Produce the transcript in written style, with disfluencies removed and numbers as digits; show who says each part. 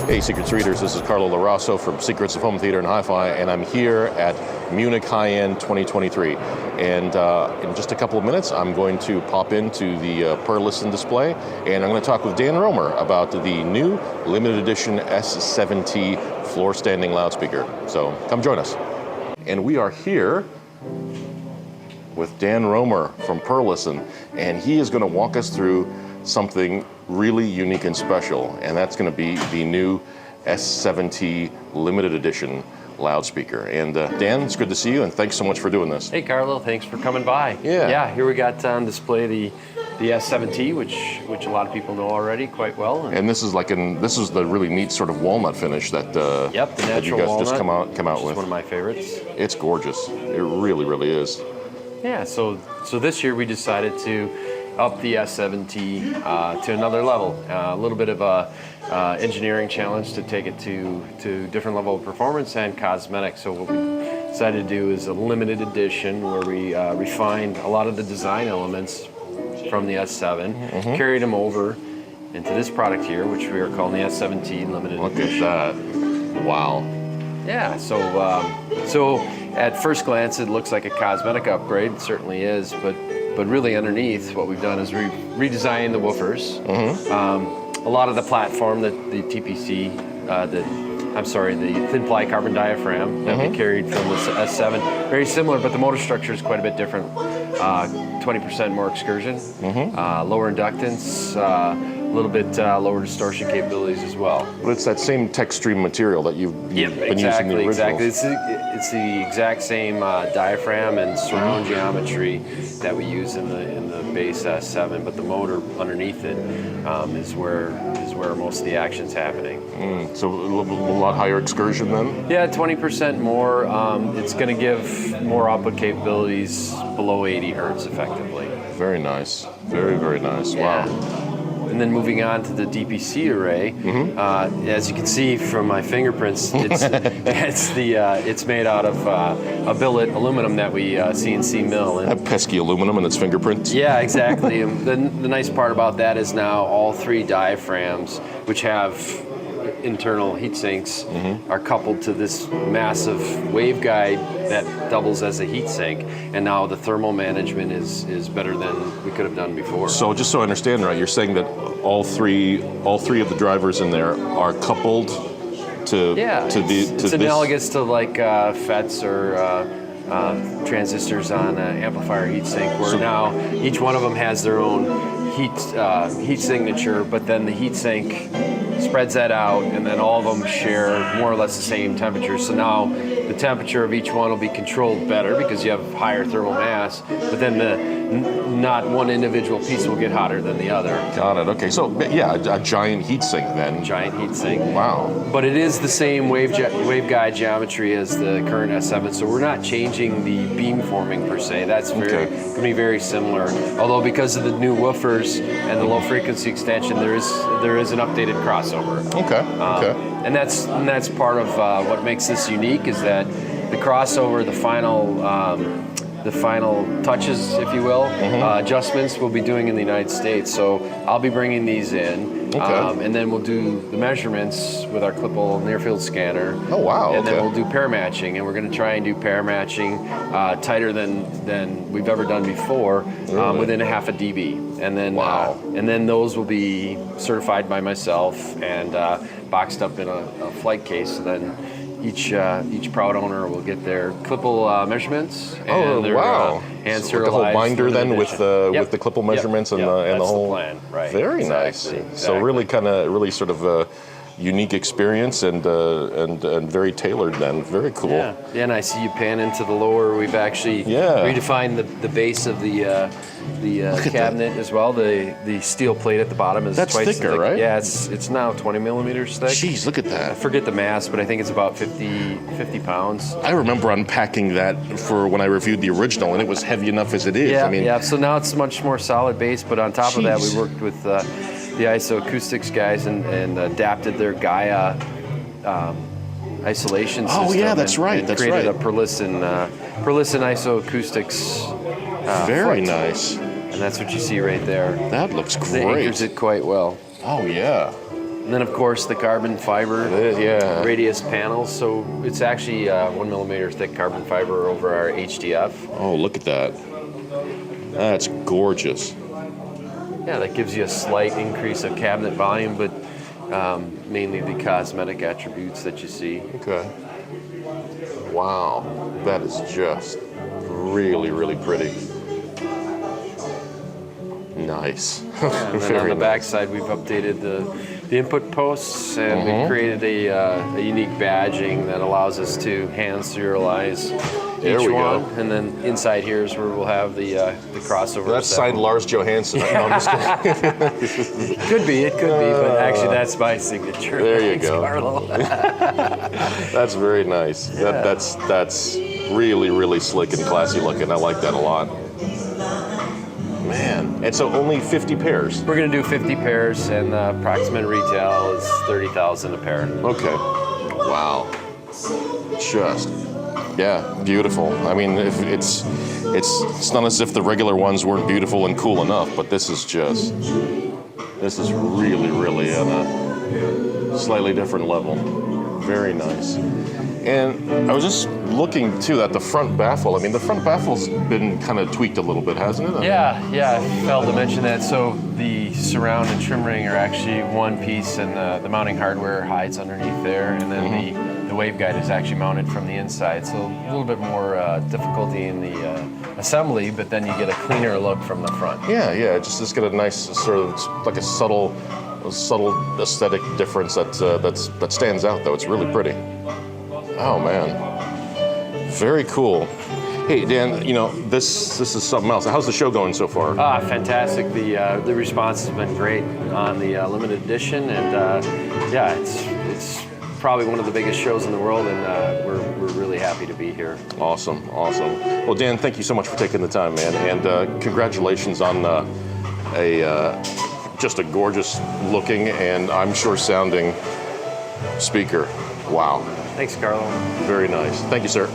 Speaker 1: Hey Secrets Readers, this is Carlo Lo Raso from Secrets of Home Theater and Hi-Fi, and I'm here at Munich High-End 2023. And in just a couple of minutes, I'm going to pop into the Perlisten display, and I'm going to talk with Dan Roemer about the new limited edition S7t floor standing loudspeaker. So come join us. And we are here with Dan Roemer from Perlisten, and he is going to walk us through something really unique and special, and that's going to be the new S7t limited edition loudspeaker. And Dan, it's good to see you, and thanks so much for doing this.
Speaker 2: Hey Carlo, thanks for coming by.
Speaker 1: Yeah,
Speaker 2: here we got on display the S7t, which a lot of people know already quite well.
Speaker 1: And this is this is the really neat sort of walnut finish that
Speaker 2: the natural
Speaker 1: that you guys
Speaker 2: walnut,
Speaker 1: just come out with.
Speaker 2: One of my favorites.
Speaker 1: It's gorgeous. It really, really is.
Speaker 2: Yeah. So this year we decided to up the S7t to another level. A little bit of a engineering challenge to take it to different level of performance and cosmetics. So what we decided to do is a limited edition where we refined a lot of the design elements from the S7, carried them over into this product here, which we are calling the S7t limited edition.
Speaker 1: Look at that. Wow.
Speaker 2: Yeah, so at first glance it looks like a cosmetic upgrade. It certainly is, but really underneath what we've done is redesigned the woofers. A lot of the platform, the TPC, the thin ply carbon diaphragm that we carried from the S7, very similar, but the motor structure is quite a bit different. 20% more excursion, lower inductance, a little bit lower distortion capabilities as well.
Speaker 1: But it's that same Techstream material that you've been using in the originals.
Speaker 2: Exactly. It's the exact same diaphragm and surround geometry that we use in the base S7, but the motor underneath it is where most of the action's happening.
Speaker 1: So a lot higher excursion then?
Speaker 2: Yeah, 20% more. It's going to give more output capabilities below 80 hertz effectively.
Speaker 1: Very nice. Very, very nice.
Speaker 2: Yeah.
Speaker 1: Wow.
Speaker 2: And then moving on to the DPC array, as you can see from my fingerprints, it's made out of a billet aluminum that we CNC mill.
Speaker 1: That pesky aluminum and its fingerprints.
Speaker 2: Yeah, exactly. And the nice part about that is now all three diaphragms, which have internal heat sinks, are coupled to this massive waveguide that doubles as a heat sink, and now the thermal management is better than we could have done before.
Speaker 1: So just so I understand right, you're saying that all three of the drivers in there are coupled to
Speaker 2: it's analogous to like FETs or transistors on an amplifier heatsink, where now each one of them has their own heat signature, but then the heatsink spreads that out, and then all of them share more or less the same temperature. So now the temperature of each one will be controlled better because you have higher thermal mass, but then not one individual piece will get hotter than the other.
Speaker 1: Got it. Okay. So yeah, a giant heatsink then.
Speaker 2: Giant heatsink.
Speaker 1: Wow.
Speaker 2: But it is the same waveguide geometry as the current S7, so we're not changing the beam forming per se. That's going to be very similar. Although because of the new woofers and the low frequency extension, there is an updated crossover.
Speaker 1: Okay.
Speaker 2: And that's part of what makes this unique, is that the crossover, the final touches, if you will, adjustments we'll be doing in the United States. So I'll be bringing these in, and then we'll do the measurements with our clippable near-field scanner.
Speaker 1: Oh wow!
Speaker 2: And then we'll do pair matching, and we're going to try and do pair matching tighter than we've ever done before, within a half a dB. And then and then those will be certified by myself and boxed up in a flight case. So then each proud owner will get their clippable measurements and their hand serialized.
Speaker 1: The whole binder then with the clippable measurements and the whole
Speaker 2: plan. Right.
Speaker 1: Very nice. So really sort of a unique experience and very tailored then. Very cool.
Speaker 2: Yeah, and I see you pan into the lower. We've actually redefined the base of the cabinet as well. The steel plate at the bottom is
Speaker 1: twice thicker,
Speaker 2: thick.
Speaker 1: right?
Speaker 2: Yeah, it's now 20 millimeters thick.
Speaker 1: Jeez, look at that.
Speaker 2: I forget the mass, but I think it's about 50 pounds.
Speaker 1: I remember unpacking that for when I reviewed the original, and it was heavy enough as it is.
Speaker 2: Yeah, so now it's a much more solid base, but on top of that, we worked with the IsoAcoustics guys and adapted their Gaia isolation system.
Speaker 1: Oh yeah, that's right.
Speaker 2: Created a Perlisten IsoAcoustics.
Speaker 1: Very nice.
Speaker 2: And that's what you see right there.
Speaker 1: That looks great.
Speaker 2: It anchors it quite well.
Speaker 1: Oh yeah.
Speaker 2: And then, of course, the carbon fiber
Speaker 1: Yeah.
Speaker 2: radius panels. So it's actually 1 millimeter thick carbon fiber over our HDF.
Speaker 1: Oh, look at that. That's gorgeous.
Speaker 2: Yeah, that gives you a slight increase of cabinet volume, but mainly the cosmetic attributes that you see.
Speaker 1: Okay. Wow, that is just really, really pretty. Nice.
Speaker 2: And then on the back side, we've updated the input posts, and we've created a unique badging that allows us to hand serialize
Speaker 1: There
Speaker 2: each
Speaker 1: we
Speaker 2: one.
Speaker 1: go.
Speaker 2: And then inside here is where we'll have the crossover.
Speaker 1: That's signed Lars Johansson. No, I'm just kidding.
Speaker 2: It could be, but actually that's my signature.
Speaker 1: There you
Speaker 2: Thanks,
Speaker 1: go.
Speaker 2: Carlo.
Speaker 1: That's very nice.
Speaker 2: Yeah.
Speaker 1: That's really, really slick and classy looking. I like that a lot. Man, and so only 50 pairs.
Speaker 2: We're going to do 50 pairs, and the approximate retail is $30,000 a pair.
Speaker 1: Okay. Wow. Just, yeah, beautiful. I mean, if it's not as if the regular ones weren't beautiful and cool enough, but this is really, really on a slightly different level. Very nice. And I was just looking too at the front baffle. I mean, the front baffle's been kind of tweaked a little bit, hasn't it?
Speaker 2: Yeah, I failed to mention that. So the surround and trim ring are actually one piece, and the mounting hardware hides underneath there, and then the waveguide is actually mounted from the inside. So a little bit more difficulty in the assembly, but then you get a cleaner look from the front.
Speaker 1: Yeah. Just got a nice sort of like a subtle aesthetic difference that stands out, though. It's really pretty. Oh man, very cool. Hey Dan, this is something else. How's the show going so far?
Speaker 2: Fantastic. The response has been great on the limited edition, and it's probably one of the biggest shows in the world, and we're really happy to be here.
Speaker 1: Awesome. Well, Dan, thank you so much for taking the time, man, and congratulations on just a gorgeous looking and I'm sure sounding speaker. Wow.
Speaker 2: Thanks, Carlo.
Speaker 1: Very nice. Thank you, sir.